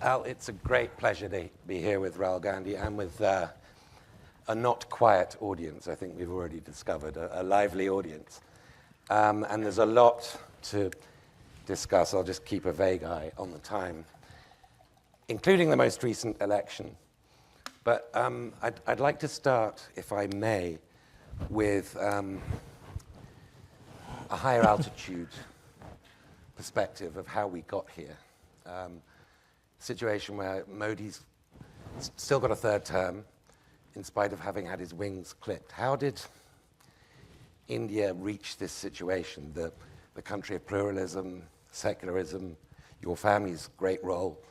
Al, it's a great pleasure to be here with Rahul Gandhi and with a not quiet audience. I think we've already discovered a lively audience. And there's a lot to discuss. I'll just keep a vague eye on the time, including the most recent election. But I'd like to start, if I may, with a higher altitude perspective of how we got here. Situation where Modi's still got a third term in spite of having had his wings clipped. How did India reach this situation, the country of pluralism, secularism, your family's great role?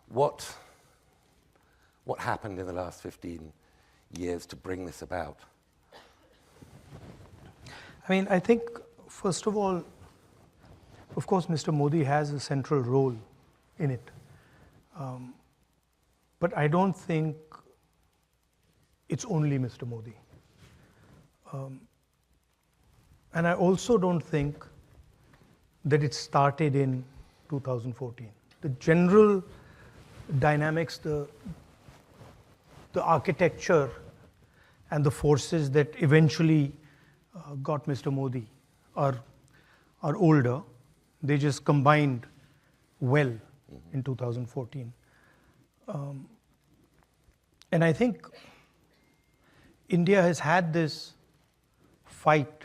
What happened in the last 15 years to bring this about? I mean, I think, first of all, of course, Mr. Modi has a central role in it. But I don't think it's only Mr. Modi. And I also don't think that it started in 2014. The general dynamics, the architecture and the forces that eventually got Mr. Modi are older. They just combined well in 2014. And I think India has had this fight.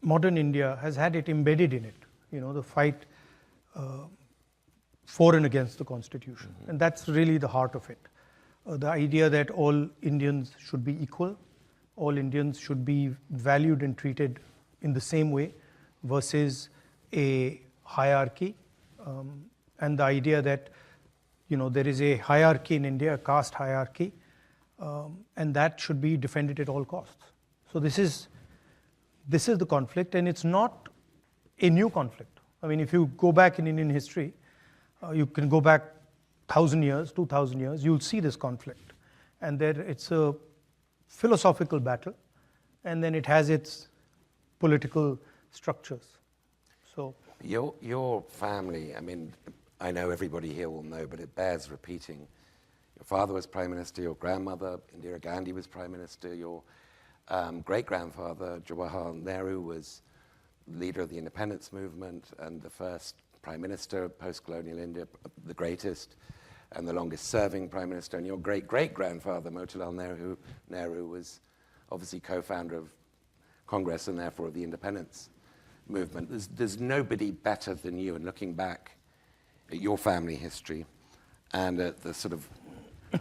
Modern India has had it embedded in it, the fight for and against the Constitution. Mm-hmm. And that's really the heart of it. The idea that all Indians should be equal, all Indians should be valued and treated in the same way versus a hierarchy. And the idea that, there is a hierarchy in India, a caste hierarchy, and that should be defended at all costs. So this is the conflict, and it's not a new conflict. I mean, if you go back in Indian history, you can go back 1,000 years, 2,000 years, you'll see this conflict. And there it's a philosophical battle, and then it has its political structures. So your family, I mean, I know everybody here will know, but it bears repeating. Your father was Prime Minister, your grandmother, Indira Gandhi, was Prime Minister, your great-grandfather, Jawaharlal Nehru, was leader of the independence movement and the first Prime Minister of post-colonial India, the greatest and the longest-serving Prime Minister. And your great-great-grandfather, Motilal Nehru, was obviously co-founder of Congress and therefore of the independence movement. There's nobody better than you, and looking back at your family history and at the sort of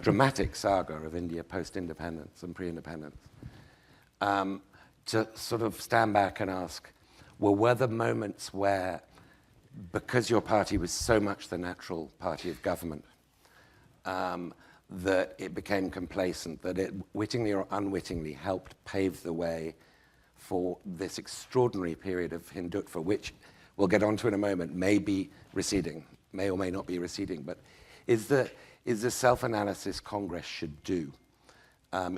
dramatic saga of India post-independence and pre-independence, to sort of stand back and ask, well, were there moments where, because your party was so much the natural party of government, that it became complacent, that it wittingly or unwittingly helped pave the way for this extraordinary period of Hindutva, which we'll get onto in a moment, may be receding, may or may not be receding, but is the self-analysis Congress should do,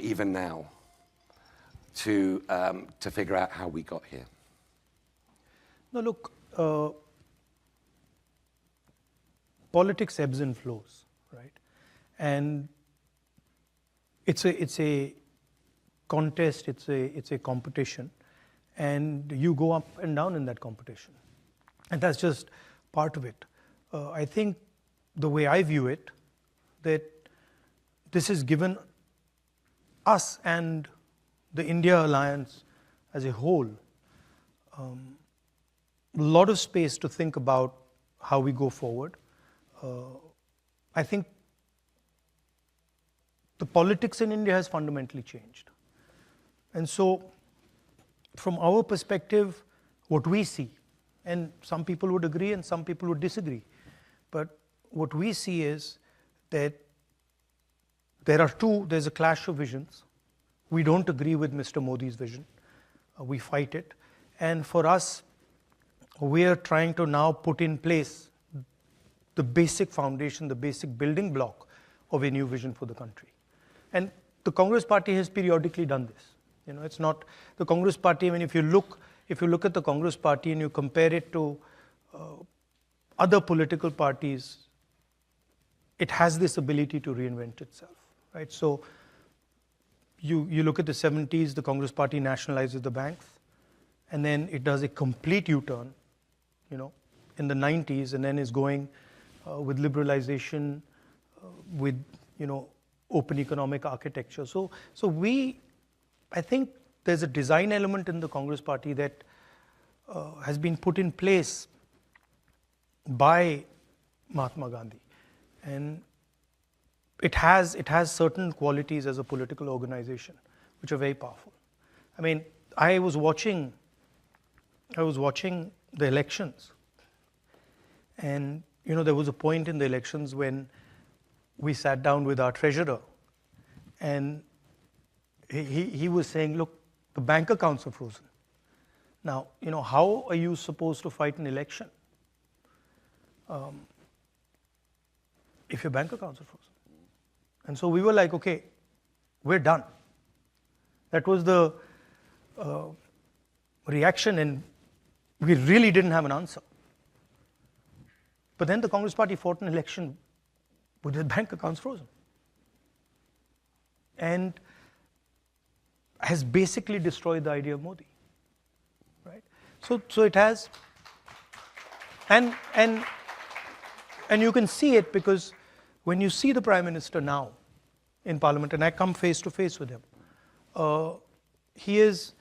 even now, to figure out how we got here? No, look, politics ebbs and flows, right? And it's a contest, it's a competition, and you go up and down in that competition. And that's just part of it. I think the way I view it, that this has given us and the India Alliance as a whole a lot of space to think about how we go forward. I think the politics in India has fundamentally changed. And so, from our perspective, what we see, and some people would agree and some people would disagree, but what we see is that there's a clash of visions. We don't agree with Mr. Modi's vision. We fight it. And for us, we are trying to now put in place the basic foundation, the basic building block of a new vision for the country. And the Congress Party has periodically done this. It's not the Congress Party. I mean, if you look at the Congress Party and you compare it to other political parties, it has this ability to reinvent itself, right? So you look at the 70s, the Congress Party nationalizes the banks, and then it does a complete U-turn, in the 90s, and then is going with liberalization, with, open economic architecture. So I think there's a design element in the Congress Party that has been put in place by Mahatma Gandhi, and it has certain qualities as a political organization which are very powerful. I mean, I was watching the elections, and there was a point in the elections when we sat down with our treasurer, and he was saying, look, the bank accounts are frozen. Now, how are you supposed to fight an election if your bank accounts are frozen? And so we were like, okay, we're done. That was the reaction, and we really didn't have an answer. But then the Congress Party fought an election with their bank accounts frozen, and has basically destroyed the idea of Modi, right? So it has, and you can see it because when you see the Prime Minister now in Parliament, and I come face to face with him, he's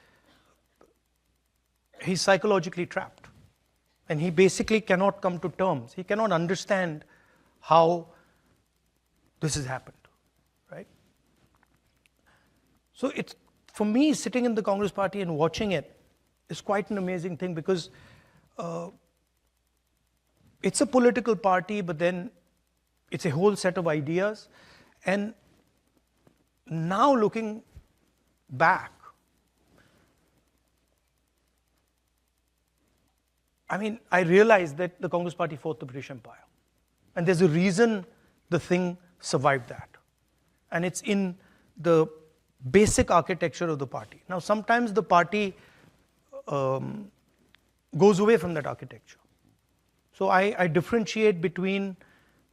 psychologically trapped, and he basically cannot come to terms. He cannot understand how this has happened, right? So it's, for me, sitting in the Congress Party and watching it is quite an amazing thing, because it's a political party, but then it's a whole set of ideas. And now looking back, I mean, I realized that the Congress Party fought the British Empire. And there's a reason the thing survived that. And it's in the basic architecture of the party. Now, sometimes the party goes away from that architecture. So I differentiate between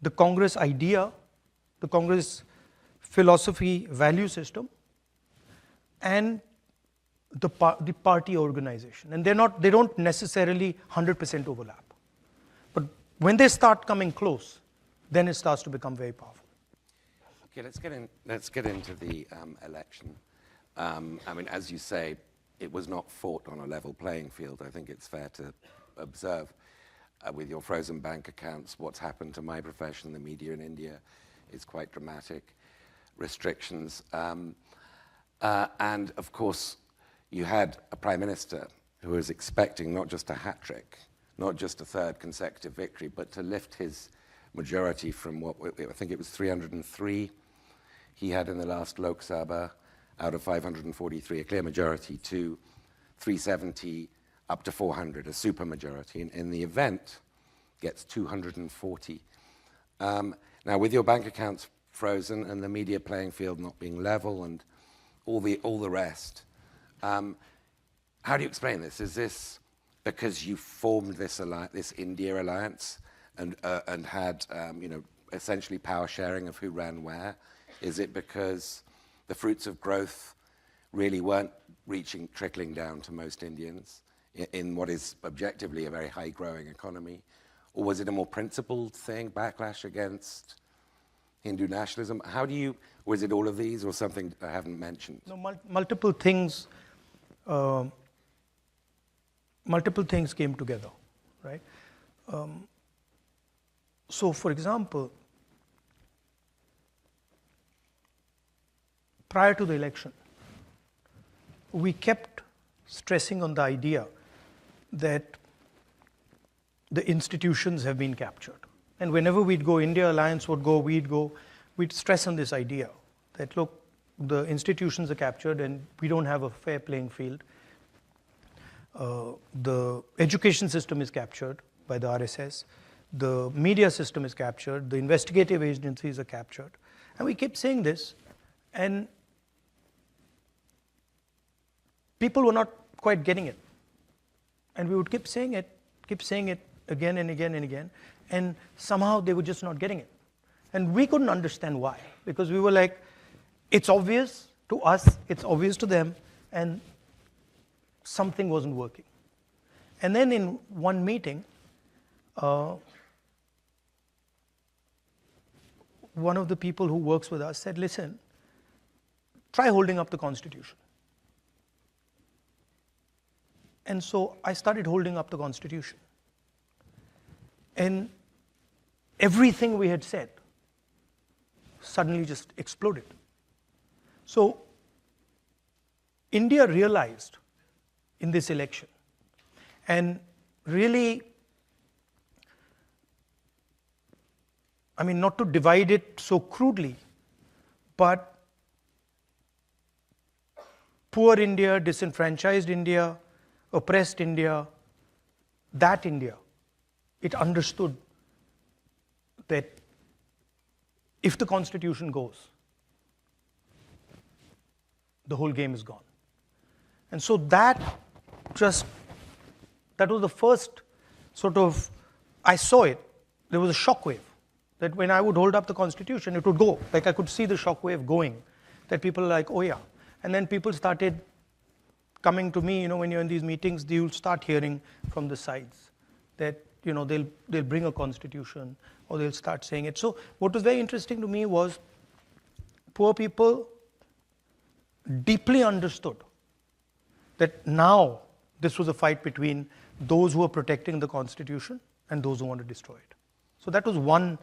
the Congress idea, the Congress philosophy, value system, and the party organization. And they don't necessarily 100% overlap. But when they start coming close, then it starts to become very powerful. Okay, let's get into the election. I mean, as you say, it was not fought on a level playing field. I think it's fair to observe with your frozen bank accounts, what's happened to my profession, the media in India, is quite dramatic. Restrictions. And of course, you had a prime minister who was expecting not just a hat trick, not just a third consecutive victory, but to lift his majority from what I think it was 303 he had in the last Lok Sabha out of 543, a clear majority, to 370 up to 400, a super majority. And in the event, gets 240. Now, with your bank accounts frozen and the media playing field not being level and all the rest, how do you explain this? Is this because you formed this India alliance and had essentially power sharing of who ran where? Is it because the fruits of growth really weren't trickling down to most Indians in what is objectively a very high growing economy? Or was it a more principled thing, backlash against Hindu nationalism? Was it all of these or something I haven't mentioned? No, multiple things came together, right? So, for example, prior to the election, we kept stressing on the idea that the institutions have been captured. And whenever we'd go, India Alliance would go, we'd stress on this idea that, look, the institutions are captured and we don't have a fair playing field. The education system is captured by the RSS. The media system is captured. The investigative agencies are captured. And we kept saying this, and people were not quite getting it. And we would keep saying it again and again and again. And somehow they were just not getting it. And we couldn't understand why, because we were like, it's obvious to us, it's obvious to them, and something wasn't working. And then in one meeting, one of the people who works with us said, listen, try holding up the Constitution. And so I started holding up the Constitution. And everything we had said suddenly just exploded. So India realized in this election, and really, I mean, not to divide it so crudely, but poor India, disenfranchised India, oppressed India, that India, it understood that if the Constitution goes, the whole game is gone. And so that was the first sort of, I saw it, there was a shockwave, that when I would hold up the Constitution, it would go. Like I could see the shockwave going, that people are like, oh yeah. And then people started coming to me, when you're in these meetings, you'll start hearing from the sides that, they'll bring a Constitution, or they'll start saying it. So what was very interesting to me was poor people deeply understood that now this was a fight between those who were protecting the Constitution and those who want to destroy it. So that was one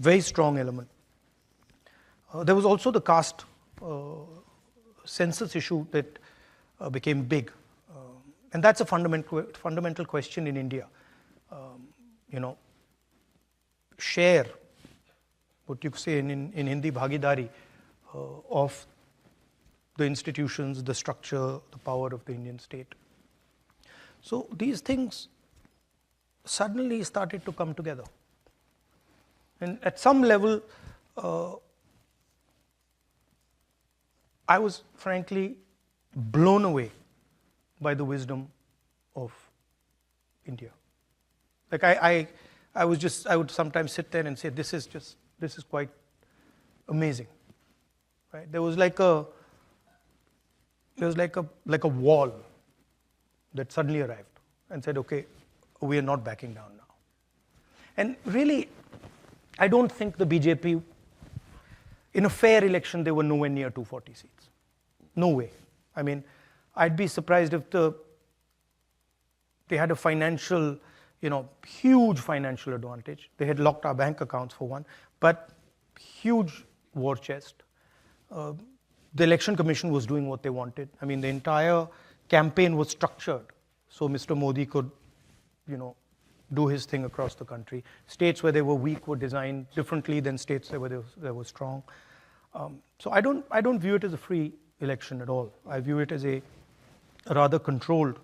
very strong element. There was also the caste census issue that became big. And that's a fundamental question in India. Share, what you say in Hindi, bhagidari, of the institutions, the structure, the power of the Indian state. So these things suddenly started to come together. And at some level, I was frankly blown away by the wisdom of India. Like I would sometimes sit there and say, this is quite amazing, right? There was like a wall that suddenly arrived and said, okay, we are not backing down now. And really, I don't think the BJP, in a fair election, they were nowhere near 240 seats. No way. I mean, I'd be surprised if they had a financial, huge financial advantage. They had locked our bank accounts for one, but huge war chest. The election commission was doing what they wanted. I mean, the entire campaign was structured so Mr. Modi could, do his thing across the country. States where they were weak were designed differently than states where they were strong. So I don't view it as a free election at all. I view it as a rather controlled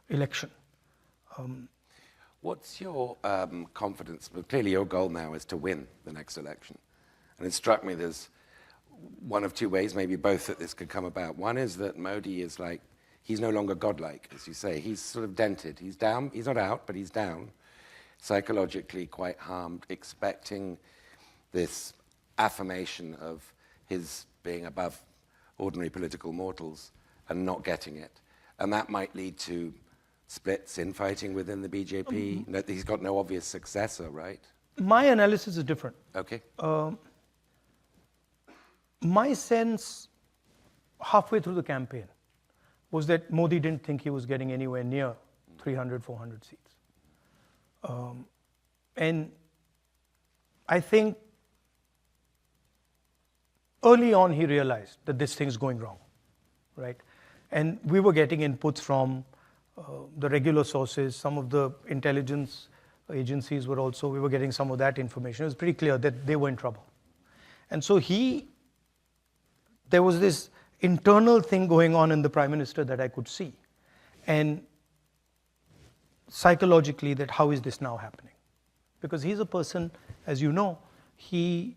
election. What's your confidence? Well, clearly your goal now is to win the next election. And it struck me there's one of two ways, maybe both, that this could come about. One is that Modi is like, he's no longer godlike, as you say. He's sort of dented. He's down. He's not out, but he's down. Psychologically quite harmed, expecting this affirmation of his being above ordinary political mortals and not getting it. And that might lead to splits, infighting within the BJP. He's got no obvious successor, right? My analysis is different. Okay. My sense, halfway through the campaign, was that Modi didn't think he was getting anywhere near 300, 400 seats. And I think early on he realized that this thing's going wrong, right? And we were getting inputs from the regular sources, some of the intelligence agencies we were getting some of that information. It was pretty clear that they were in trouble. And so there was this internal thing going on in the Prime Minister that I could see. And psychologically, that how is this now happening? Because he's a person, as you know, he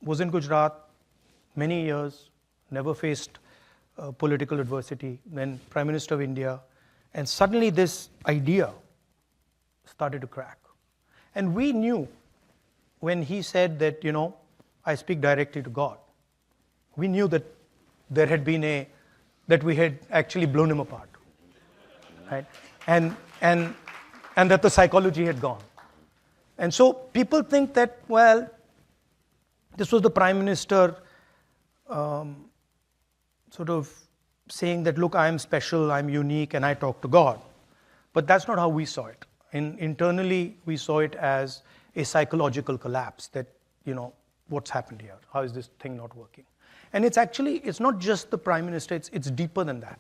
was in Gujarat many years, never faced political adversity, then Prime Minister of India, and suddenly this idea started to crack. And we knew when he said that, I speak directly to God, we knew that there had been that we had actually blown him apart, right? And that the psychology had gone. And so people think that, well, this was the Prime Minister sort of saying that, look, I'm special, I'm unique, and I talk to God. But that's not how we saw it. Internally, we saw it as a psychological collapse that, what's happened here? How is this thing not working? And it's not just the Prime Minister, it's deeper than that.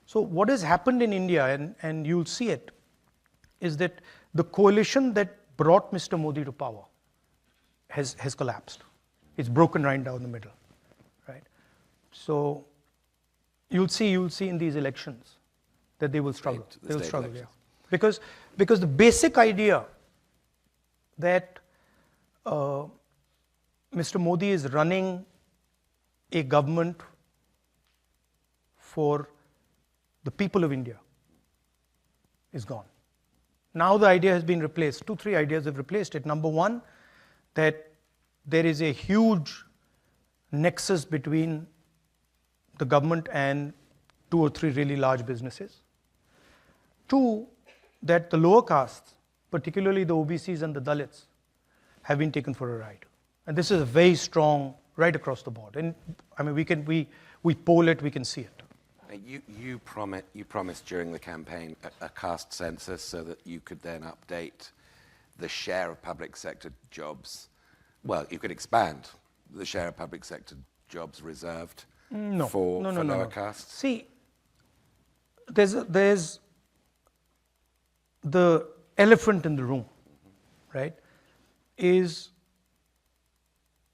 So what has happened in India, and you'll see it, is that the coalition that brought Mr. Modi to power has collapsed. It's broken right down the middle, right? So you'll see in these elections that they will struggle. They will struggle, yeah. Because the basic idea that Mr. Modi is running a government for the people of India is gone. Now the idea has been replaced. 2-3 ideas have replaced it. Number one, that there is a huge nexus between the government and 2 or 3 really large businesses. 2, that the lower castes, particularly the OBCs and the Dalits, have been taken for a ride. And this is very strong right across the board. And I mean, we poll it, we can see it. You promised during the campaign a caste census so that you could then update the share of public sector jobs. Well, you could expand the share of public sector jobs reserved for lower castes. See, there's the elephant in the room, right? Is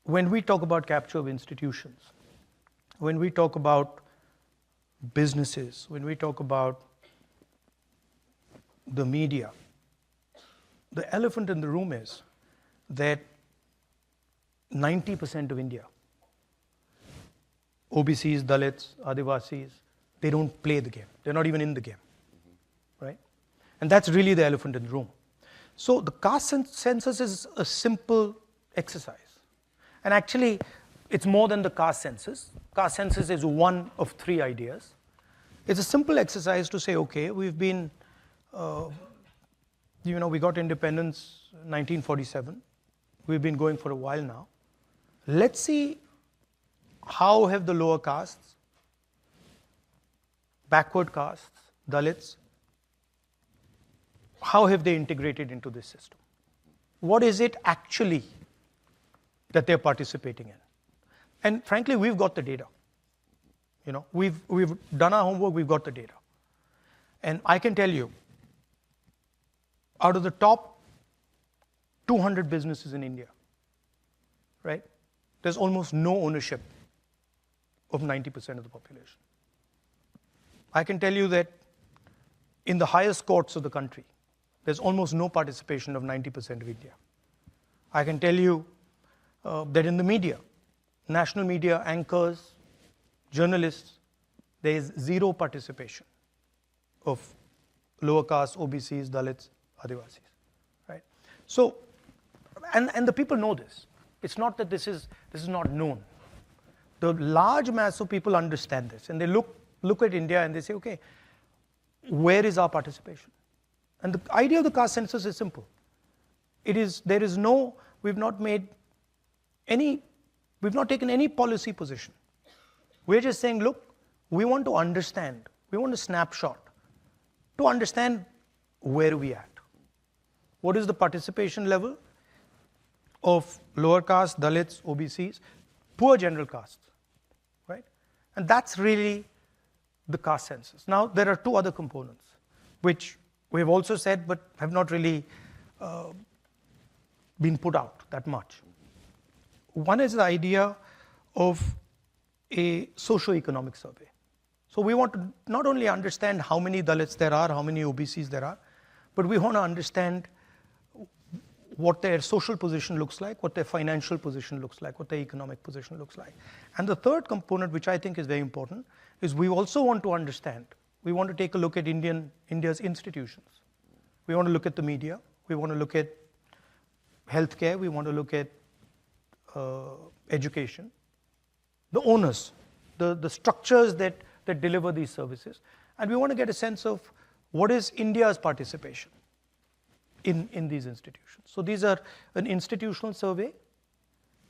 when we talk about capture of institutions, when we talk about businesses, when we talk about the media, the elephant in the room is that 90% of India, OBCs, Dalits, Adivasis, they don't play the game. They're not even in the game, right? And that's really the elephant in the room. So the caste census is a simple exercise. And actually, it's more than the caste census. Caste census is one of 3 ideas. It's a simple exercise to say, okay, we've been, we got independence 1947. We've been going for a while now. Let's see how have the lower castes, backward castes, Dalits, how have they integrated into this system? What is it actually that they're participating in? And frankly, we've got the data. We've done our homework, we've got the data. And I can tell you, out of the top 200 businesses in India, right, there's almost no ownership of 90% of the population. I can tell you that in the highest courts of the country, there's almost no participation of 90% of India. I can tell you that in the media, national media, anchors, journalists, there is 0 participation of lower caste, OBCs, Dalits, Adivasis, right? So, and the people know this. It's not that this is not known. The large mass of people understand this, and they look at India and they say, okay, where is our participation? And the idea of the caste census is simple. We've not taken any policy position. We're just saying, look, we want to understand, we want a snapshot to understand where we at. What is the participation level of lower caste, Dalits, OBCs, poor general castes, right? And that's really the caste census. Now, there are 2 other components, which we have also said, but have not really been put out that much. One is the idea of a socio-economic survey. So we want to not only understand how many Dalits there are, how many OBCs there are, but we want to understand what their social position looks like, what their financial position looks like, what their economic position looks like. And the third component, which I think is very important, is we also want to understand, we want to take a look at India's institutions. We want to look at the media, we want to look at healthcare, we want to look at education, the owners, the structures that deliver these services. And we want to get a sense of what is India's participation in these institutions. So these are an institutional survey,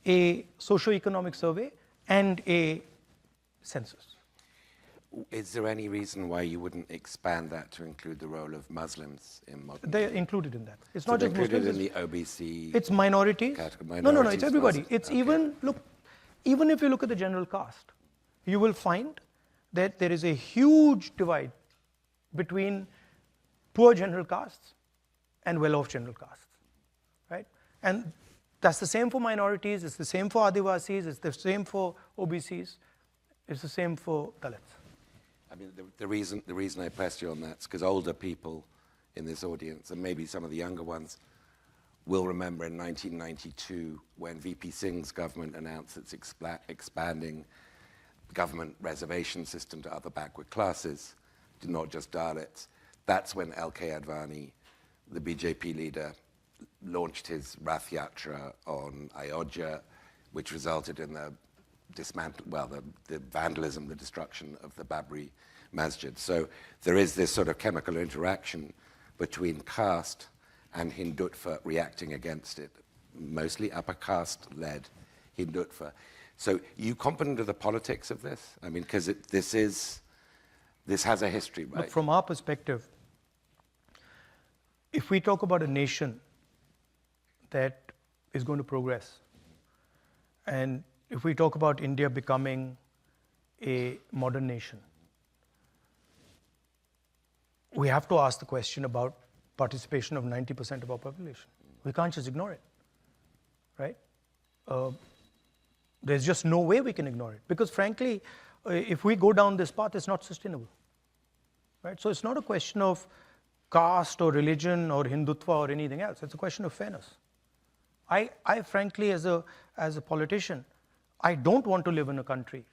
a socio-economic survey, and a census. Is there any reason why you wouldn't expand that to include the role of Muslims in modern? They're included in that. It's So not they're just Muslims. included in the OBC. It's minorities. Category. No, it's Minorities, everybody. Muslims. It's Okay. even if you look at the general caste, you will find that there is a huge divide between poor general castes and well-off general castes, right? And that's the same for minorities, it's the same for Adivasis, it's the same for OBCs, it's the same for Dalits. I mean, the reason I pressed you on that is because older people in this audience, and maybe some of the younger ones, will remember in 1992 when VP Singh's government announced it's expanding the government reservation system to other backward classes, not just Dalits. That's when L.K. Advani, the BJP leader, launched his Rath Yatra on Ayodhya, which resulted in the vandalism, the destruction of the Babri Masjid. So there is this sort of chemical interaction between caste and Hindutva reacting against it, mostly upper caste-led Hindutva. So you competent to the politics of this? I mean, because this has a history, right? Look, from our perspective, if we talk about a nation that is going to progress, and if we talk about India becoming a modern nation, we have to ask the question about participation of 90% of our population. We can't just ignore it, right? There's just no way we can ignore it, because frankly, if we go down this path, it's not sustainable, right? So it's not a question of caste or religion or Hindutva or anything else. It's a question of fairness. I frankly, as a politician, I don't want to live in a country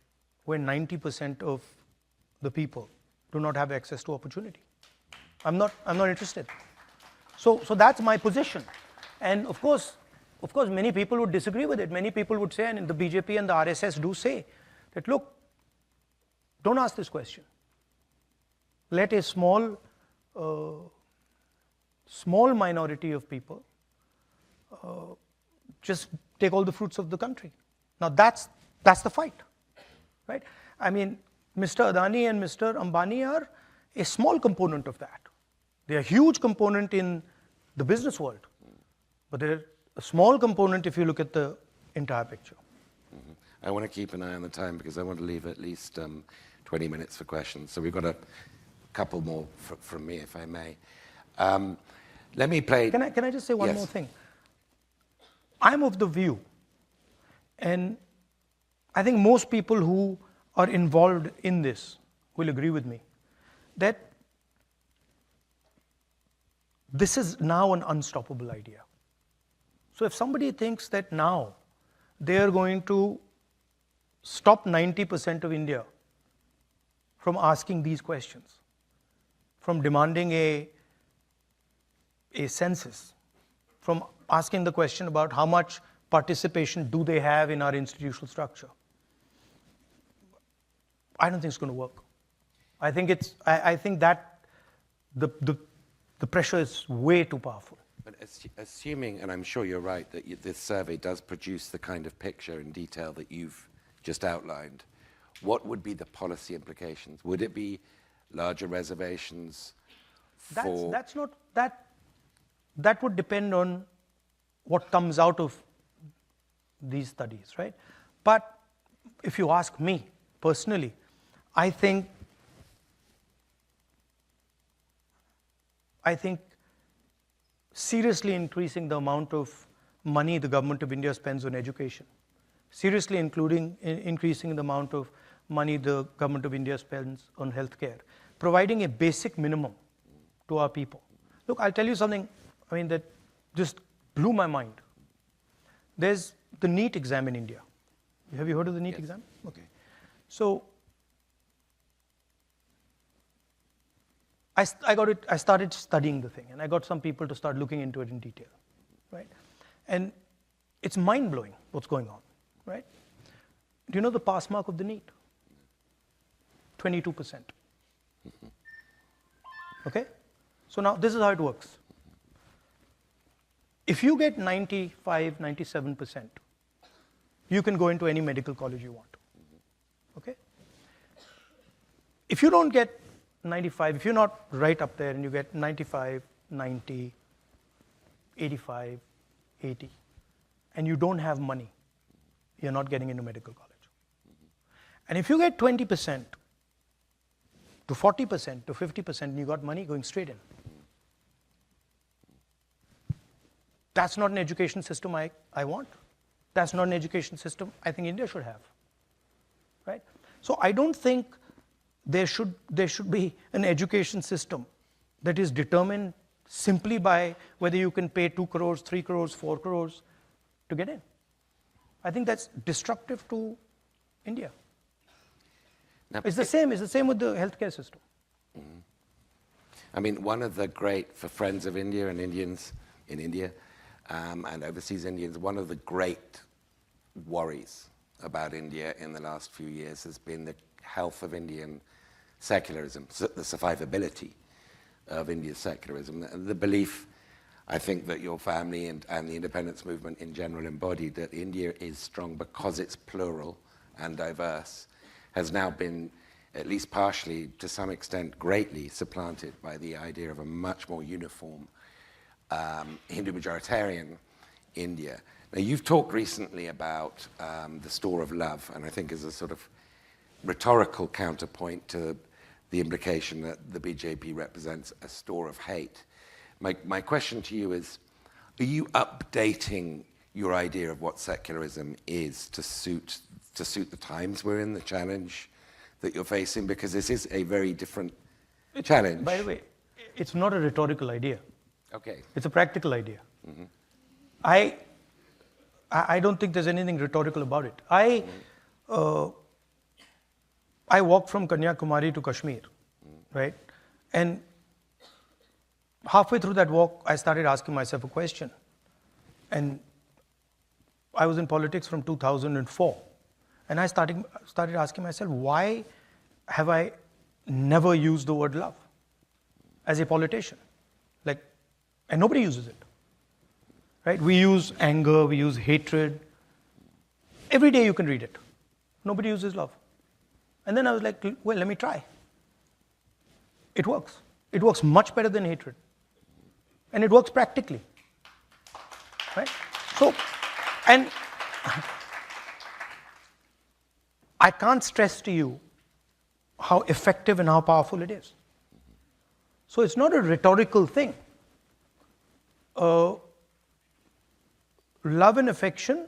where 90% of the people do not have access to opportunity. I'm not interested. So that's my position. And of course, many people would disagree with it. Many people would say, and the BJP and the RSS do say, that look, don't ask this question. Let a small minority of people just take all the fruits of the country. Now that's the fight, right? I mean, Mr. Adani and Mr. Ambani are a small component of that. They are a huge component in the business world, but they're a small component if you look at the entire picture. Mm-hmm. I want to keep an eye on the time because I want to leave at least 20 minutes for questions. So we've got a couple more from me, if I may. Let me play. Can I just say one more thing? I'm of the view, and I think most people who are involved in this will agree with me, that this is now an unstoppable idea. So if somebody thinks that now they are going to stop 90% of India from asking these questions, from demanding a census, from asking the question about how much participation do they have in our institutional structure, I don't think it's going to work. I think that the pressure is way too powerful. But assuming, and I'm sure you're right, that this survey does produce the kind of picture in detail that you've just outlined, what would be the policy implications? Would it be larger reservations for... That would depend on what comes out of these studies, right? But if you ask me personally, I think seriously increasing the amount of money the government of India spends on education, seriously increasing the amount of money the government of India spends on healthcare, providing a basic minimum to our people. Look, I'll tell you something, that just blew my mind. There's the NEET exam in India. Have you heard of the NEET exam? Okay. So I started studying the thing, and I got some people to start looking into it in detail, right? And it's mind-blowing what's going on, right? Do you know the pass mark of the NEET? 22%. Okay? So now this is how it works. If you get 95, 97%, you can go into any medical college you want. Okay? If you don't get 95, if you're not right up there and you get 95, 90, 85, 80, and you don't have money, you're not getting into medical college. And if you get 20% to 40% to 50% and you got money, going straight in. That's not an education system I want. That's not an education system I think India should have. Right? So I don't think there should be an education system that is determined simply by whether you can pay 2 crores, 3 crores, 4 crores to get in. I think that's destructive to India. Now, it's the same with the healthcare system. Mm-hmm. I mean, one of the great, for friends of India and Indians in India and overseas Indians, one of the great worries about India in the last few years has been the health of Indian secularism, the survivability of India's secularism, the belief, I think, that your family and the independence movement in general embodied, that India is strong because it's plural and diverse, has now been, at least partially, to some extent, greatly supplanted by the idea of a much more uniform Hindu majoritarian India. Now, you've talked recently about the store of love, and I think as a sort of rhetorical counterpoint to the implication that the BJP represents a store of hate. My question to you is, are you updating your idea of what secularism is to suit the times we're in, the challenge that you're facing? Because this is a very different challenge. By the way, it's not a rhetorical idea. Okay. It's a practical idea. Mm-hmm. I don't think there's anything rhetorical about it. I walked from Kanyakumari to Kashmir, right? And halfway through that walk, I started asking myself a question. And I was in politics from 2004. And I started asking myself, why have I never used the word love as a politician? And nobody uses it, right? We use anger, we use hatred. Every day you can read it. Nobody uses love. And then I was like, well, let me try. It works. It works much better than hatred. And it works practically, right? So, and I can't stress to you how effective and how powerful it is. So it's not a rhetorical thing. Love and affection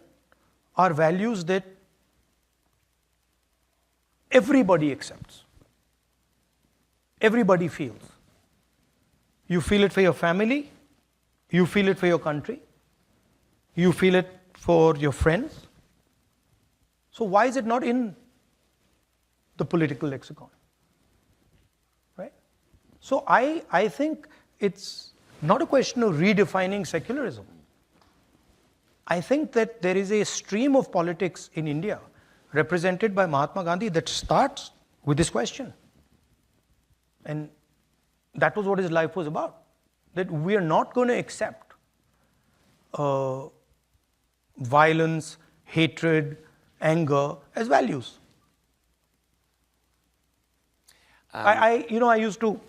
are values that everybody accepts. Everybody feels. You feel it for your family, you feel it for your country, you feel it for your friends. So why is it not in the political lexicon? Right? So I think it's not a question of redefining secularism. I think that there is a stream of politics in India represented by Mahatma Gandhi that starts with this question. And that was what his life was about. That we are not going to accept violence, hatred, anger as values. I used to,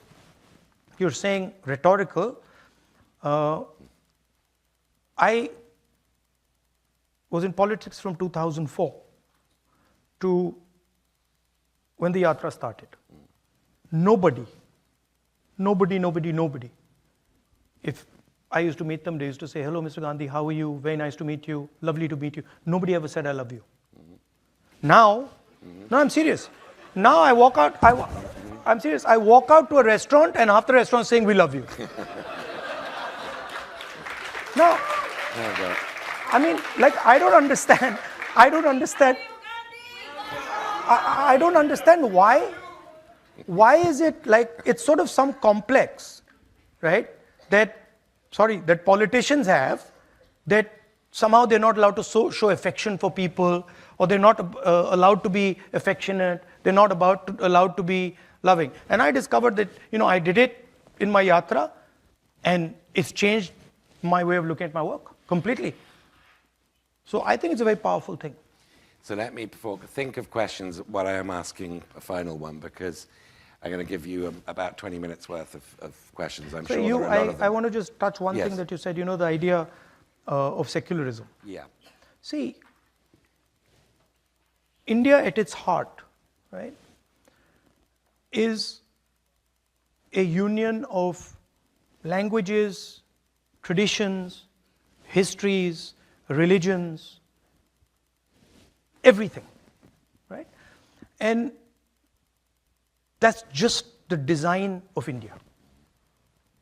you're saying rhetorical. I was in politics from 2004 to when the yatra started. Nobody. If I used to meet them, they used to say, hello, Mr. Gandhi, how are you? Very nice to meet you. Lovely to meet you. Nobody ever said, I love you. Now, no, I'm serious. Now I walk out, I'm serious. I walk out to a restaurant and half the restaurant saying, we love you. Now, I mean, I don't understand why is it it's sort of some complex, right? That politicians have, that somehow they're not allowed to show affection for people, or they're not allowed to be affectionate, they're not allowed to be loving. And I discovered that, I did it in my yatra, and it's changed my way of looking at my work completely. So I think it's a very powerful thing. So let me think of questions while I am asking a final one, because I'm going to give you about 20 minutes worth of questions. I'm sure there are a lot of them. I want to just touch one thing that you said, the idea of secularism. Yeah. See, India at its heart, right, is a union of languages, traditions, histories, religions, everything, right? And that's just the design of India.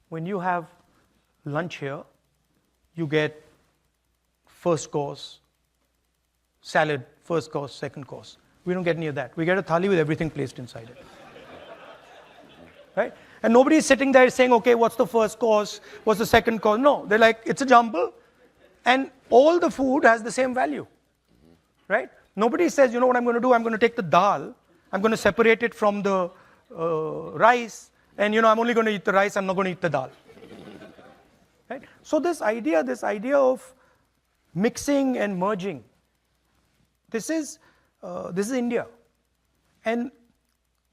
When you have lunch here, you get first course, salad, first course, second course. We don't get any of that. We get a thali with everything placed inside it. Right? And nobody is sitting there saying, okay, what's the first course? What's the second course? No, they're like, it's a jumble. And all the food has the same value. Right? Nobody says, what I'm going to do? I'm going to take the dal, I'm going to separate it from the rice, and I'm only going to eat the rice, I'm not going to eat the dal. Right? So this idea of mixing and merging, this is India. And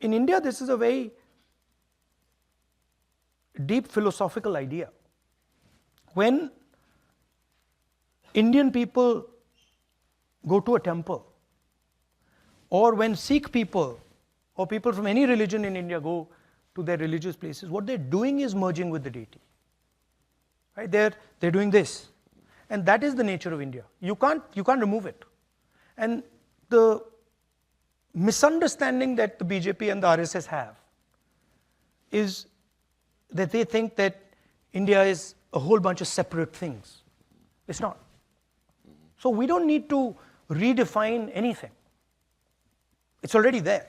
in India, this is a very deep philosophical idea. When Indian people go to a temple, or when Sikh people or people from any religion in India go to their religious places, what they're doing is merging with the deity. Right? They're doing this. And that is the nature of India. You can't remove it. And the misunderstanding that the BJP and the RSS have is that they think that India is a whole bunch of separate things. It's not. So we don't need to redefine anything. It's already there.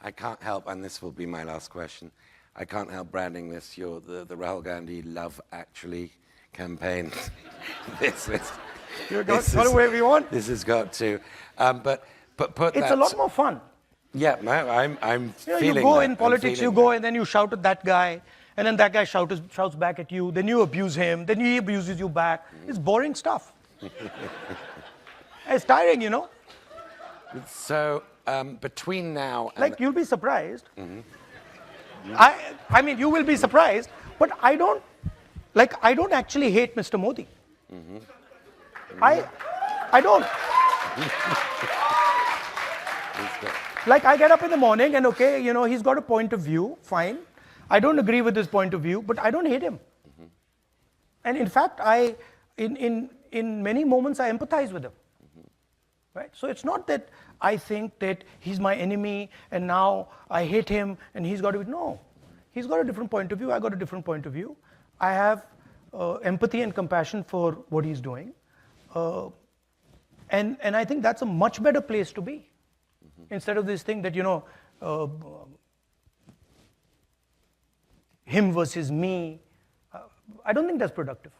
I can't help, and this will be my last question, I can't help branding this the Rahul Gandhi Love Actually campaign. This Got away we want. This has got to. But put it's a lot more fun. Yeah, no, I'm feeling you go that. in politics, you go and then you shout at that guy, and then that guy shouts back at you, then you abuse him, then he abuses you back. It's boring stuff. It's tiring, So between now and... Like, you'll be surprised. I mean, you will be surprised, but I don't actually hate Mr. Modi. I don't. Like, I get up in the morning and, okay, he's got a point of view, fine. I don't agree with his point of view, but I don't hate him. And in fact, in many moments, I empathize with him. Right? So it's not that I think that he's my enemy and now I hate him and he's got to be, no. He's got a different point of view, I got a different point of view. I have empathy and compassion for what he's doing. And I think that's a much better place to be. Instead of this thing that, him versus me. I don't think that's productive.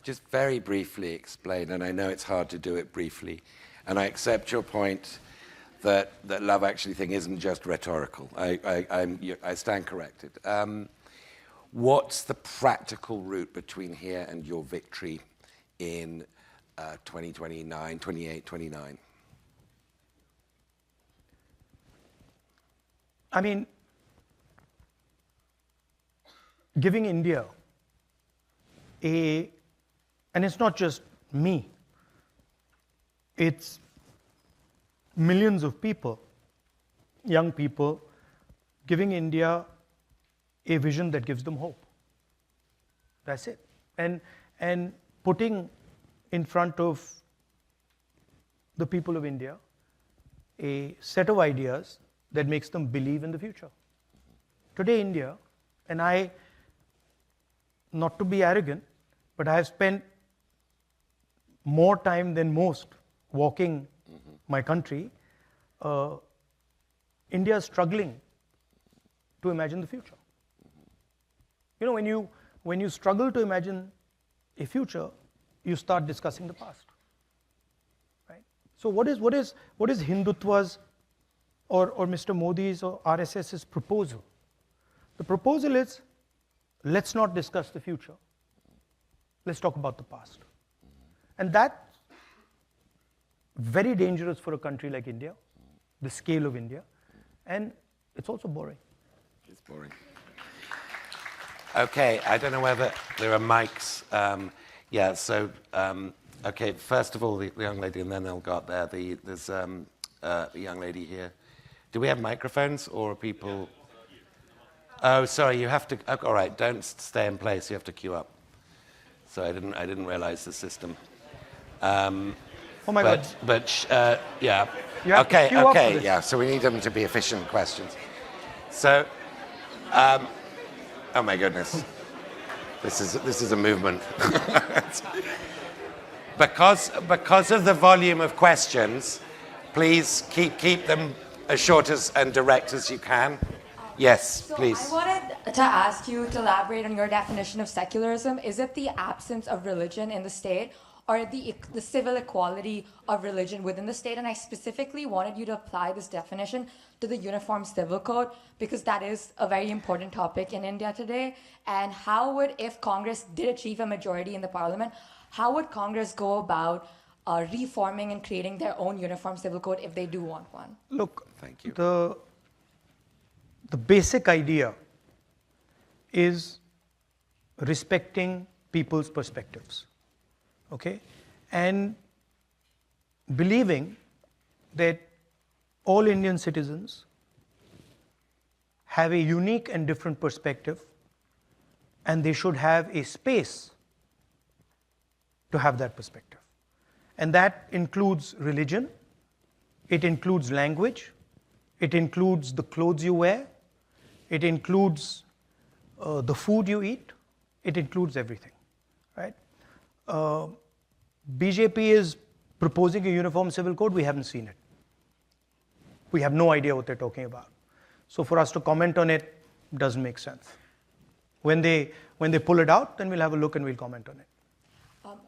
Just very briefly explain, and I know it's hard to do it briefly, and I accept your point that love actually thing isn't just rhetorical. I stand corrected. What's the practical route between here and your victory in 2029, 28, 29? I mean, giving India and it's not just me, it's millions of people, young people, giving India a vision that gives them hope. That's it. And putting in front of the people of India a set of ideas that makes them believe in the future. Today, India, and I, not to be arrogant, but I have spent more time than most walking my country. India is struggling to imagine the future. When you struggle to imagine a future, you start discussing the past. Right? So what is Hindutva's or Mr. Modi's or RSS's proposal? The proposal is, let's not discuss the future. Let's talk about the past. And that's very dangerous for a country like India, the scale of India, and it's also boring. It's boring. Okay, I don't know whether there are mics. Yeah, so, okay, first of all, the young lady, and then they'll go up there. There's a young lady here. Do we have microphones, or are people... Oh, sorry, you have to... Oh, all right, don't stay in place. You have to queue up. So I didn't realize the system. Oh my God. But yeah. You have to queue up for Okay, this. yeah. So we need them to be efficient questions. So, oh my goodness, this is a movement. because of the volume of questions, please keep them as short and direct as you can. Yes, So please. I wanted to ask you to elaborate on your definition of secularism. Is it the absence of religion in the state, or the civil equality of religion within the state? And I specifically wanted you to apply this definition to the Uniform Civil Code, because that is a very important topic in India today. And how would, if Congress did achieve a majority in the parliament, how would Congress go about reforming and creating their own Uniform Civil Code if they do want one? Look, Thank you. The basic idea is respecting people's perspectives, okay? And believing that all Indian citizens have a unique and different perspective, and they should have a space to have that perspective. And that includes religion, it includes language, it includes the clothes you wear, it includes the food you eat, it includes everything, right? BJP is proposing a uniform civil code. We haven't seen it. We have no idea what they're talking about. So for us to comment on it doesn't make sense. When they pull it out, then we'll have a look and we'll comment on it.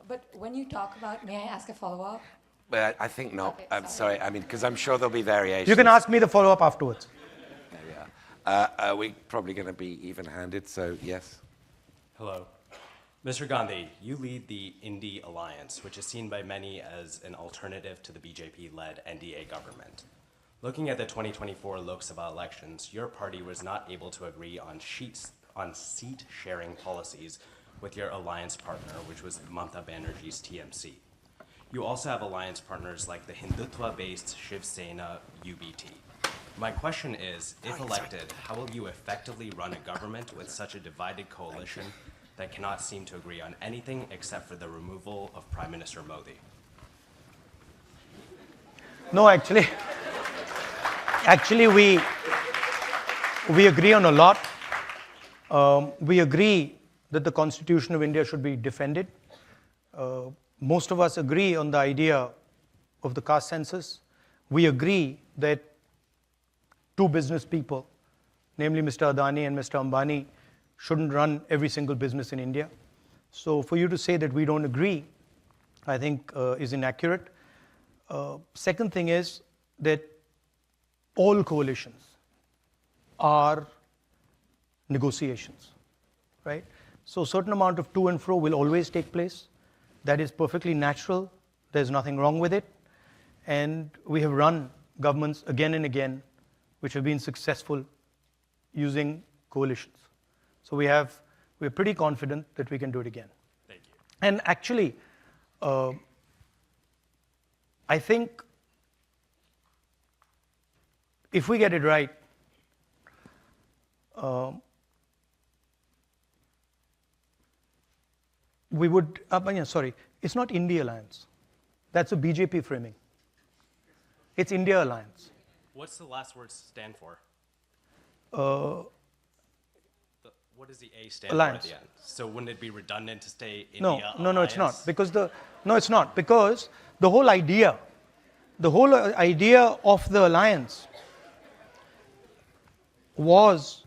But when you talk about, may I ask a follow-up? But I think not. Okay, I'm sorry. I mean, because I'm sure there'll be variations. You can ask me the follow-up afterwards. There we are. Are we probably going to be even-handed? So yes. Hello. Mr. Gandhi, you lead the Indy Alliance, which is seen by many as an alternative to the BJP-led NDA government. Looking at the 2024 Lok Sabha elections, your party was not able to agree on seat-sharing policies with your alliance partner, which was Mamata Banerjee's TMC. You also have alliance partners like the Hindutva-based Shiv Sena UBT. My question is, if elected, how will you effectively run a government with such a divided coalition that cannot seem to agree on anything except for the removal of Prime Minister Modi? No, actually we agree on a lot. We agree that the Constitution of India should be defended. Most of us agree on the idea of the caste census. We agree that two business people, namely Mr. Adani and Mr. Ambani, shouldn't run every single business in India. So for you to say that we don't agree, I think is inaccurate. Second thing is that all coalitions are negotiations, right? So a certain amount of to and fro will always take place. That is perfectly natural. There's nothing wrong with it. And we have run governments again and again which have been successful using coalitions. So we're pretty confident that we can do it again. Thank you. And actually, I think if we get it right, we would, it's not India Alliance. That's a BJP framing. It's India Alliance. What's the last word stand for? What does the A stand Alliance. for at the end? So wouldn't it be redundant to say India No, Alliance? it's not. It's not. Because the whole idea of the alliance was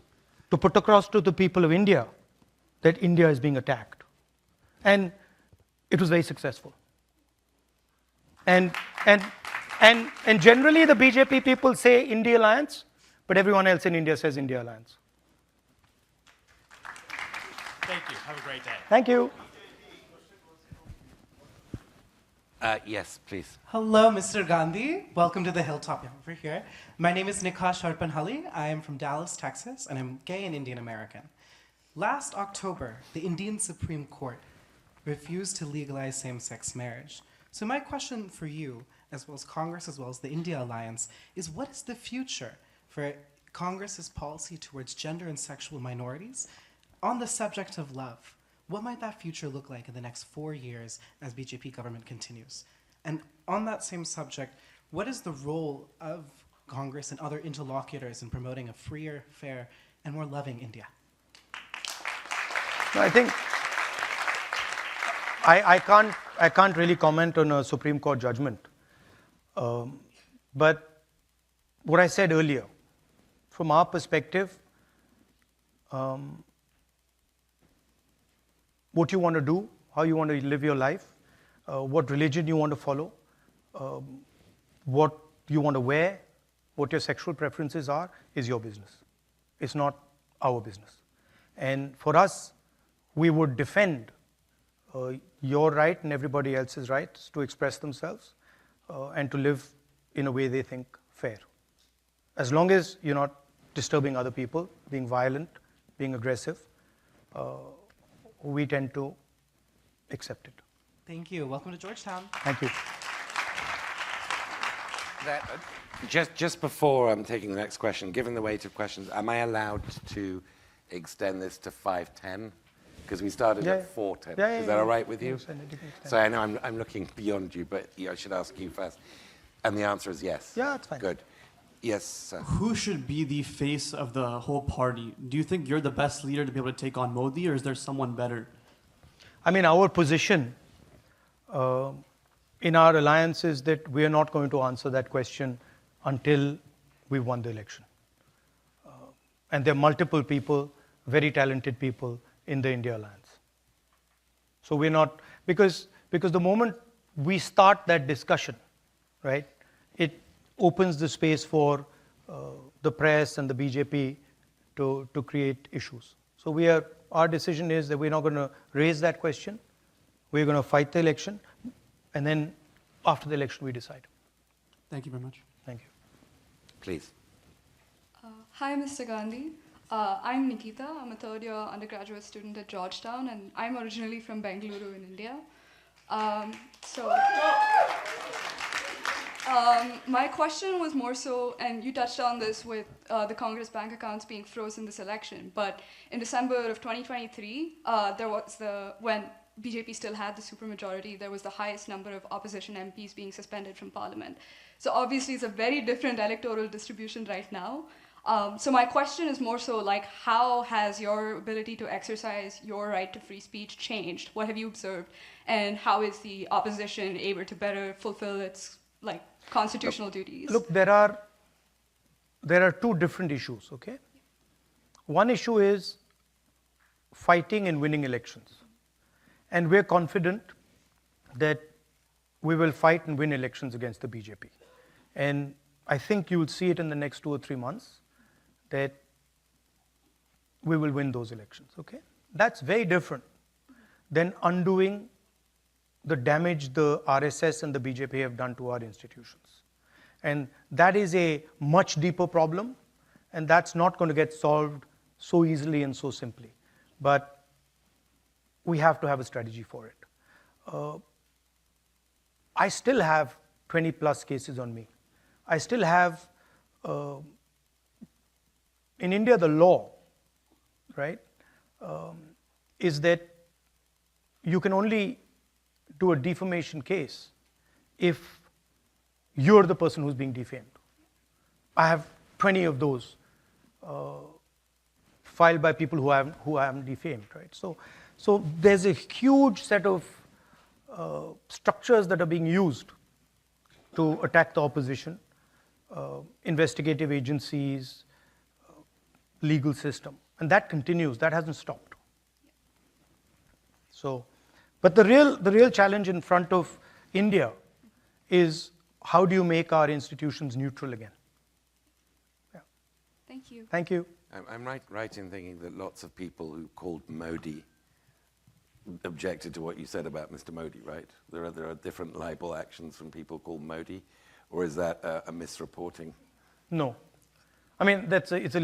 to put across to the people of India that India is being attacked. And it was very successful. And generally the BJP people say India Alliance, but everyone else in India says India Alliance. Thank you. Have a great day. Thank you. Yes, please. Hello, Mr. Gandhi. Welcome to the Hilltop over here. My name is Nikash Harpanhalli. I am from Dallas, Texas, and I'm gay and Indian American. Last October, the Indian Supreme Court refused to legalize same-sex marriage. So my question for you, as well as Congress, as well as the India Alliance, is what is the future for Congress's policy towards gender and sexual minorities on the subject of love? What might that future look like in the next 4 years as BJP government continues? And on that same subject, what is the role of Congress and other interlocutors in promoting a freer, fair, and more loving India? I think I can't really comment on a Supreme Court judgment. But what I said earlier, from our perspective, what you want to do, how you want to live your life, what religion you want to follow, what you want to wear, what your sexual preferences are, is your business. It's not our business. And for us, we would defend your right and everybody else's rights to express themselves and to live in a way they think fair. As long as you're not disturbing other people, being violent, being aggressive, we tend to accept it. Thank you. Welcome to Georgetown. Thank you. Just before I'm taking the next question, given the weight of questions, am I allowed to extend this to 5:10? Because we started at 4:10. Is that all right with you? So I know I'm looking beyond you, but I should ask you first. And the answer is yes. Yeah, that's fine. Good. Yes, sir. Who should be the face of the whole party? Do you think you're the best leader to be able to take on Modi, or is there someone better? I mean, our position in our alliance is that we are not going to answer that question until we've won the election. And there are multiple people, very talented people in the India Alliance. So we're not, because the moment we start that discussion, right, it opens the space for the press and the BJP to create issues. So our decision is that we're not going to raise that question. We're going to fight the election, and then after the election we decide. Thank you very much. Thank you. Please. Hi, Mr. Gandhi. I'm Nikita. I'm a third-year undergraduate student at Georgetown, and I'm originally from Bengaluru in India. My question was more so, and you touched on this with the Congress bank accounts being frozen this election, but in December of 2023, when BJP still had the supermajority, there was the highest number of opposition MPs being suspended from parliament. So obviously it's a very different electoral distribution right now. So my question is more so like, how has your ability to exercise your right to free speech changed? What have you observed? And how is the opposition able to better fulfill its constitutional duties? Look, there are two different issues, okay? One issue is fighting and winning elections. And we're confident that we will fight and win elections against the BJP. And I think you will see it in the next 2 or 3 months that we will win those elections, okay? That's very different than undoing the damage the RSS and the BJP have done to our institutions. And that is a much deeper problem, and that's not going to get solved so easily and so simply. But we have to have a strategy for it. I still have 20 plus cases on me. I still have, in India, the law, right, is that you can only do a defamation case if you're the person who's being defamed. I have 20 of those filed by people who I haven't defamed, right? So there's a huge set of structures that are being used to attack the opposition, investigative agencies, legal system, and that continues. That hasn't stopped. So But the real challenge in front of India is how do you make our institutions neutral again? Yeah. Thank you. Thank you. I'm right in thinking that lots of people who called Modi objected to what you said about Mr. Modi, right? There are different libel actions from people called Modi, or is that a misreporting? No. I mean, it's a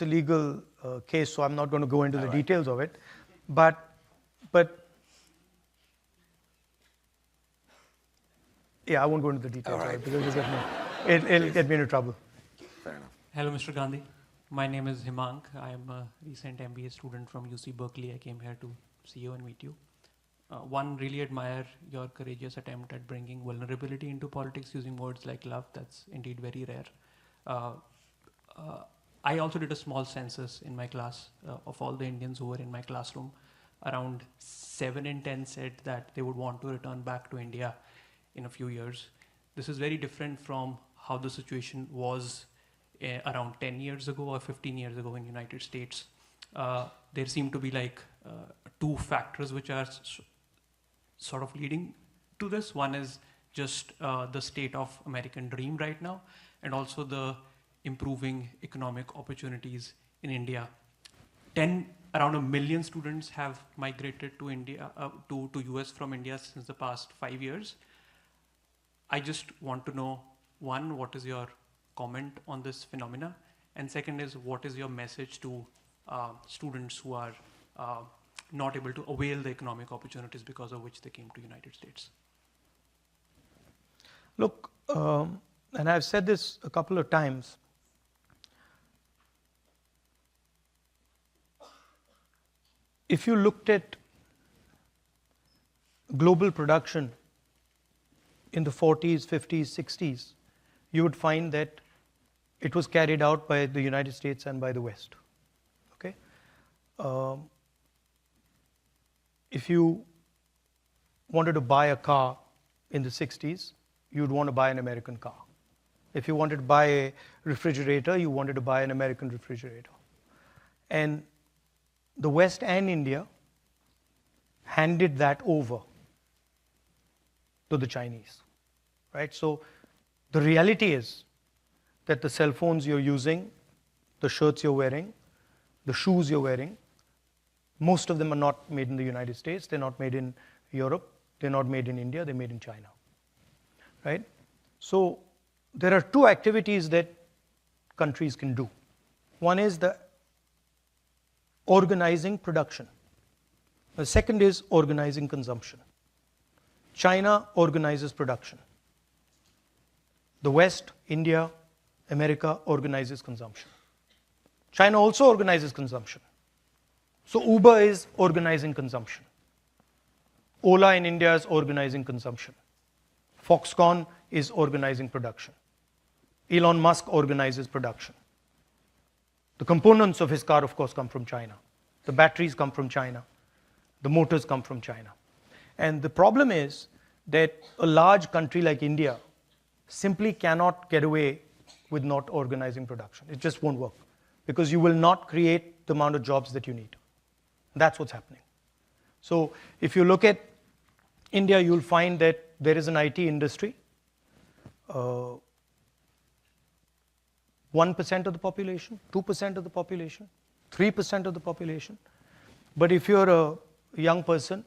legal case, so I'm not going to go into the details of it. But yeah, I won't go into the details of it because it'll get me into trouble. Fair enough. Hello, Mr. Gandhi. My name is Himank. I am a recent MBA student from UC Berkeley. I came here to see you and meet you. One, really admire your courageous attempt at bringing vulnerability into politics using words like love. That's indeed very rare. I also did a small census in my class of all the Indians who were in my classroom. Around 7 in 10 said that they would want to return back to India in a few years. This is very different from how the situation was around 10 years ago or 15 years ago in the United States. There seem to be like two factors which are sort of leading to this. One is just the state of American dream right now, and also the improving economic opportunities in India. Around 1 million students have migrated to India, to US from India since the past 5 years. I just want to know, one, what is your comment on this phenomena? And second is, what is your message to students who are not able to avail the economic opportunities because of which they came to United States? Look, and I've said this a couple of times, if you looked at global production in the 40s, 50s, 60s, you would find that it was carried out by the United States and by the West. Okay? If you wanted to buy a car in the 60s, you'd want to buy an American car. If you wanted to buy a refrigerator, you wanted to buy an American refrigerator. And the West and India handed that over to the Chinese, right? So the reality is that the cell phones you're using, the shirts you're wearing, the shoes you're wearing, most of them are not made in the United States, they're not made in Europe, they're not made in India, they're made in China, right? So there are two activities that countries can do. One is the organizing production. The second is organizing consumption. China organizes production. The West, India, America organizes consumption. China also organizes consumption. So Uber is organizing consumption. Ola in India is organizing consumption. Foxconn is organizing production. Elon Musk organizes production. The components of his car, of course, come from China. The batteries come from China. The motors come from China. And the problem is that a large country like India simply cannot get away with not organizing production. It just won't work because you will not create the amount of jobs that you need. That's what's happening. So if you look at India, you'll find that there is an IT industry. 1% of the population, 2% of the population, 3% of the population. But if you're a young person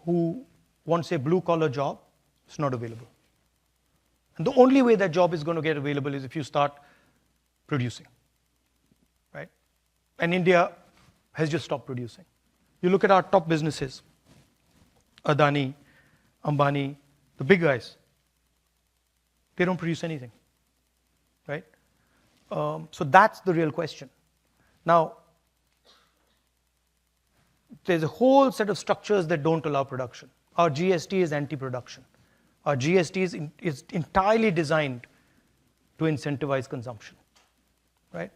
who wants a blue-collar job, it's not available. And the only way that job is going to get available is if you start producing, right? And India has just stopped producing. You look at our top businesses, Adani, Ambani, the big guys, they don't produce anything, right? So that's the real question. Now, there's a whole set of structures that don't allow production. Our GST is anti-production. Our GST is entirely designed to incentivize consumption, right?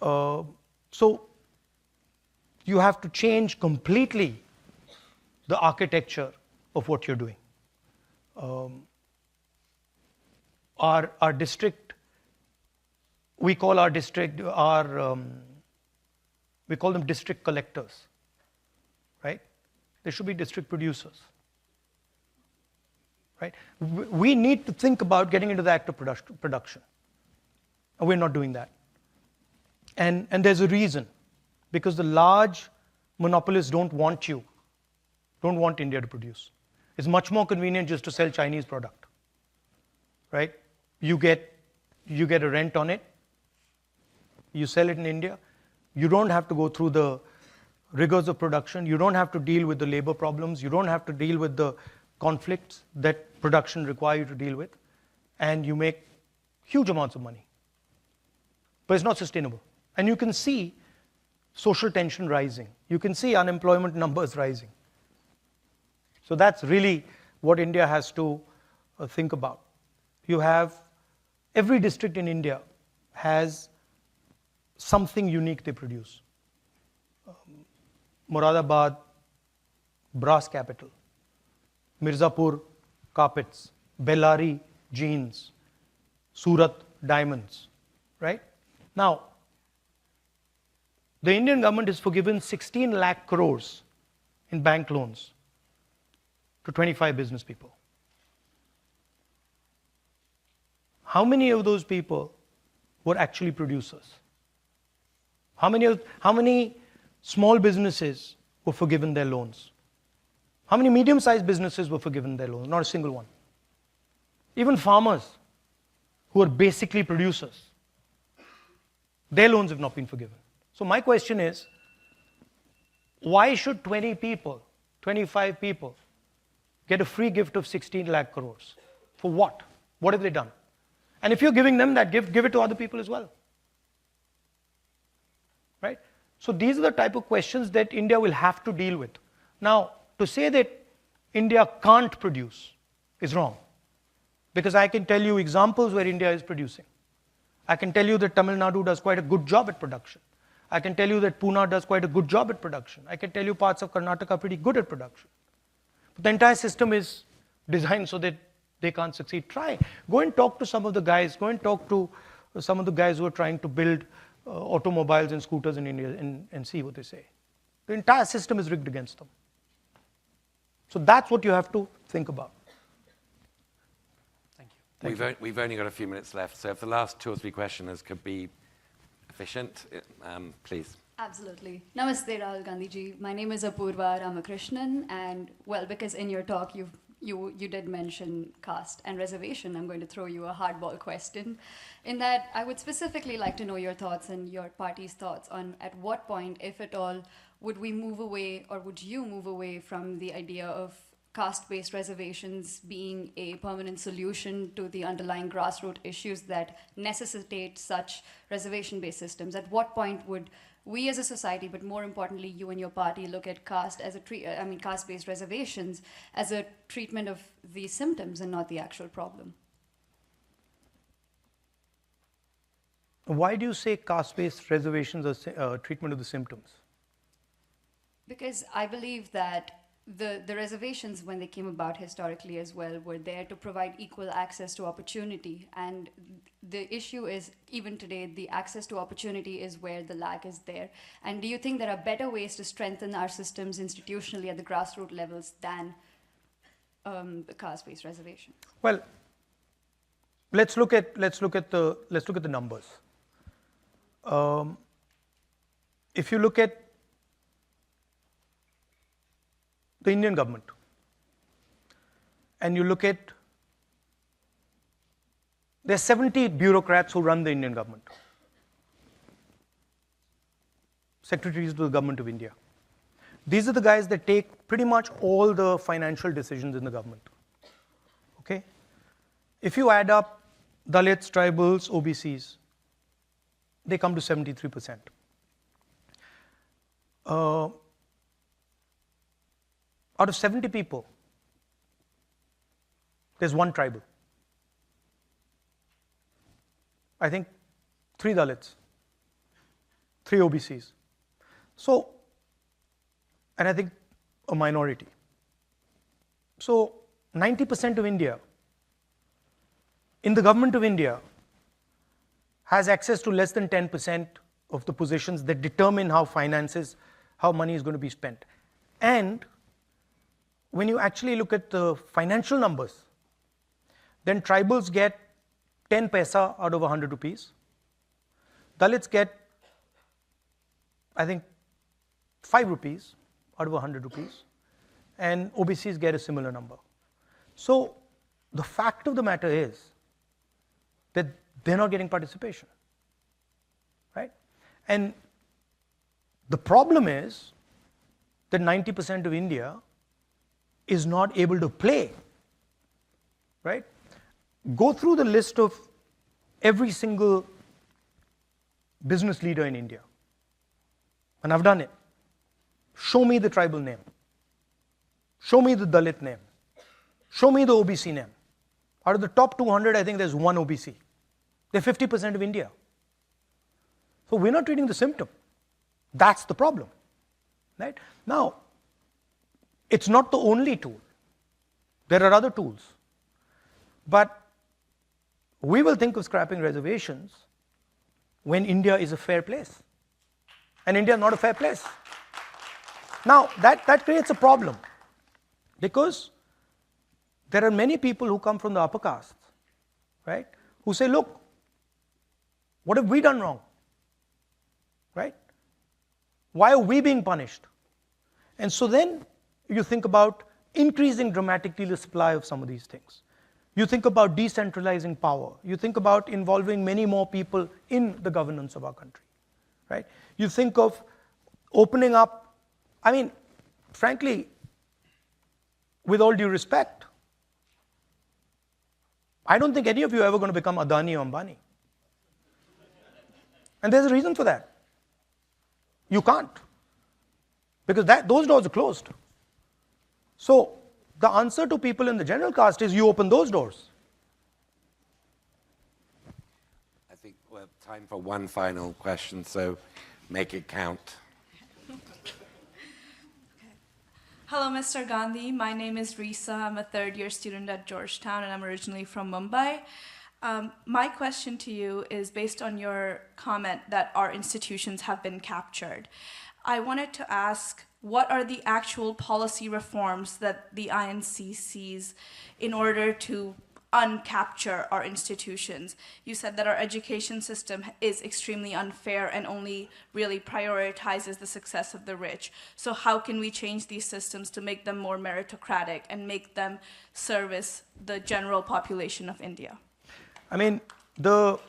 So you have to change completely the architecture of what you're doing. Our district, we call our district, we call them district collectors, right? There should be district producers. Right? We need to think about getting into the act of production. And we're not doing that. And there's a reason. Because the large monopolists don't want India to produce. It's much more convenient just to sell Chinese product. Right? You get a rent on it. You sell it in India. You don't have to go through the rigors of production. You don't have to deal with the labor problems. You don't have to deal with the conflicts that production require you to deal with. And you make huge amounts of money. But it's not sustainable. And you can see social tension rising. You can see unemployment numbers rising. So that's really what India has to think about. You have, every district in India has something unique they produce. Moradabad, brass capital. Mirzapur, carpets. Bellari, jeans. Surat, diamonds. Right? Now, the Indian government has forgiven 16 lakh crores in bank loans to 25 business people. How many of those people were actually producers? How many small businesses were forgiven their loans? How many medium-sized businesses were forgiven their loans? Not a single one. Even farmers, who are basically producers, their loans have not been forgiven. So my question is, why should 20 people, 25 people, get a free gift of 16 lakh crores? For what? What have they done? And if you're giving them that gift, give it to other people as well. Right? So these are the type of questions that India will have to deal with. Now, to say that India can't produce is wrong. Because I can tell you examples where India is producing. I can tell you that Tamil Nadu does quite a good job at production. I can tell you that Pune does quite a good job at production. I can tell you parts of Karnataka are pretty good at production. But the entire system is designed so that they can't succeed. Try. Go and talk to some of the guys. Go and talk to some of the guys who are trying to build automobiles and scooters in India and see what they say. The entire system is rigged against them. So that's what you have to think about. Thank you. We've only got a few minutes left, so if the last 2 or 3 questioners could be efficient, please. Absolutely. Namaste, Rahul Gandhi ji. My name is Apurva Ramakrishnan, and well, because in your talk you did mention caste and reservation, I'm going to throw you a hardball question. In that, I would specifically like to know your thoughts and your party's thoughts on at what point, if at all, would we move away, or would you move away from the idea of caste-based reservations being a permanent solution to the underlying grassroots issues that necessitate such reservation-based systems? At what point would we as a society, but more importantly, you and your party, look at caste as caste-based reservations as a treatment of the symptoms and not the actual problem? Why do you say caste-based reservations are treatment of the symptoms? Because I believe that the reservations, when they came about historically as well, were there to provide equal access to opportunity. And the issue is, even today, the access to opportunity is where the lag is there. And do you think there are better ways to strengthen our systems institutionally at the grassroots levels than the caste-based reservation? Well, let's look at the numbers. If you look at the Indian government, and you look at, there are 70 bureaucrats who run the Indian government, secretaries to the government of India. These are the guys that take pretty much all the financial decisions in the government. Okay? If you add up Dalits, tribals, OBCs, they come to 73%. Out of 70 people, there's one tribal. I think 3 Dalits, 3 OBCs. So, and I think a minority. So, 90% of India, in the government of India, has access to less than 10% of the positions that determine how money is going to be spent. And when you actually look at the financial numbers, then tribals get 10 paisa out of 100 rupees. Dalits get, I think, 5 rupees out of 100 rupees. And OBCs get a similar number. So the fact of the matter is that they're not getting participation, right? And the problem is that 90% of India is not able to play, right? Go through the list of every single business leader in India. And I've done it. Show me the tribal name. Show me the Dalit name. Show me the OBC name. Out of the top 200, I think there's one OBC. They're 50% of India. So we're not treating the symptom. That's the problem, right? Now, it's not the only tool. There are other tools. But we will think of scrapping reservations when India is a fair place. And India is not a fair place. Now, that creates a problem. Because there are many people who come from the upper castes, right, who say, look, what have we done wrong, right? Why are we being punished? And so then you think about increasing dramatically the supply of some of these things. You think about decentralizing power. You think about involving many more people in the governance of our country, right? You think of opening up, I mean, frankly, with all due respect, I don't think any of you are ever going to become Adani or Ambani. And there's a reason for that. You can't. Because those doors are closed. So the answer to people in the general caste is you open those doors. I think we have time for one final question, so make it count. Hello, Mr. Gandhi. My name is Risa. I'm a third-year student at Georgetown, and I'm originally from Mumbai. My question to you is based on your comment that our institutions have been captured. I wanted to ask, what are the actual policy reforms that the INC sees in order to uncapture our institutions? You said that our education system is extremely unfair and only really prioritizes the success of the rich. So how can we change these systems to make them more meritocratic and make them service the general population of India? I mean, the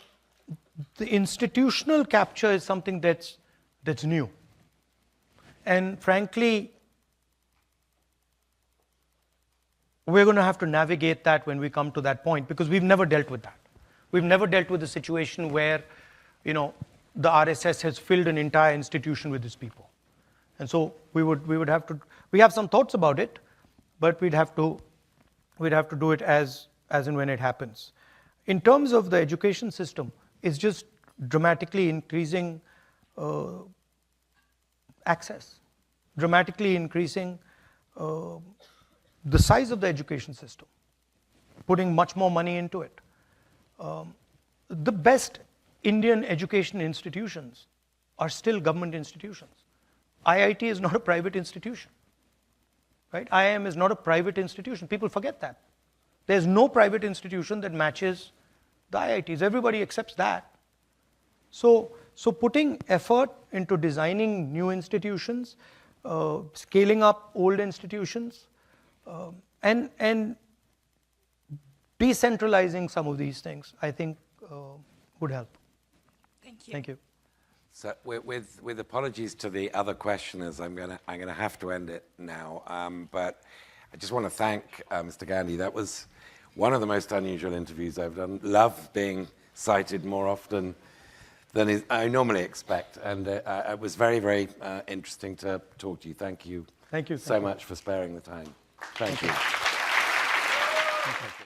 institutional capture is something that's new. And frankly, we're going to have to navigate that when we come to that point, because we've never dealt with that. We've never dealt with a situation where, you know, the RSS has filled an entire institution with its people. And so we would have to, we have some thoughts about it, but we'd have to do it as and when it happens. In terms of the education system, it's just dramatically increasing access, dramatically increasing the size of the education system, putting much more money into it. The best Indian education institutions are still government institutions. IIT is not a private institution, right? IIM is not a private institution. People forget that. There's no private institution that matches the IITs. Everybody accepts that. So putting effort into designing new institutions, scaling up old institutions, and decentralizing some of these things, I think would help. Thank you. Thank you. So with apologies to the other questioners, I'm gonna have to end it now. But I just want to thank Mr. Gandhi. That was one of the most unusual interviews I've done. Love being cited more often than I normally expect, and it was very, very interesting to talk to you. Thank you. Thank you so much for sparing the time. Thank you.